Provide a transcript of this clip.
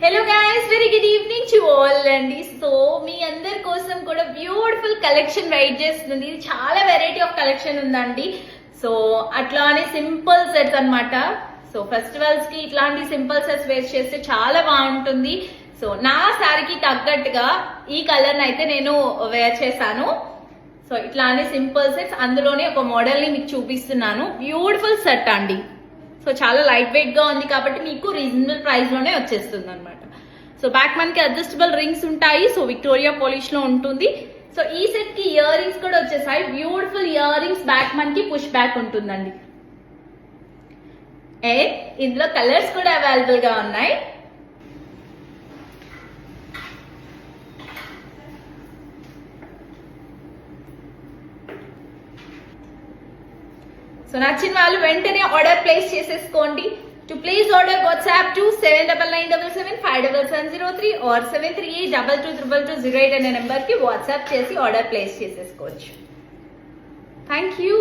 Hello guys, very good evening to all అండి. So మీ అందరి కోసం కూడా బ్యూటిఫుల్ కలెక్షన్ వెయిట్ చేస్తుంది. ఇది చాలా వెరైటీ ఆఫ్ కలెక్షన్ ఉందండి. సో అట్లానే సింపుల్ సెట్స్ అన్నమాట. సో ఫెస్టివల్స్ కి ఇట్లాంటి సింపుల్ సెట్స్ వేర్ చేస్తే చాలా బాగుంటుంది. సో నా శారీకి తగ్గట్టుగా ఈ కలర్ అయితే నేను వేర్ చేశాను. సో ఇట్లానే సింపుల్ సెట్స్, అందులోనే ఒక మోడల్ ని మీకు చూపిస్తున్నాను. బ్యూటిఫుల్ సెట్ అండి. సో చాలా లైట్ వెయిట్ గా ఉంది కాబట్టి మీకు రీజనబుల్ ప్రైస్ లోనే వచ్చేస్తుంది అనమాట. సో బ్యాక్ మనకి అడ్జస్టబుల్ రింగ్స్ ఉంటాయి. సో విక్టోరియా పాలిష్ లో ఉంటుంది. సో ఈ సెట్ కి ఇయర్ రింగ్స్ కూడా వచ్చేసాయి. బ్యూటిఫుల్ ఇయర్ రింగ్స్, బ్యాక్ మనకి పుష్ బ్యాక్ ఉంటుందండి. ఇందులో కలర్స్ కూడా అవైలబుల్ గా ఉన్నాయి. సో నచ్చిన వాళ్ళు వెంటనే ఆర్డర్ ప్లేస్ చేసేసుకోండి. To place order WhatsApp to 7997757703 or 73822208 అనే నెంబర్ కి వాట్సాప్ చేసి ఆర్డర్ ప్లేస్ చేసేసుకోవచ్చు. Thank you.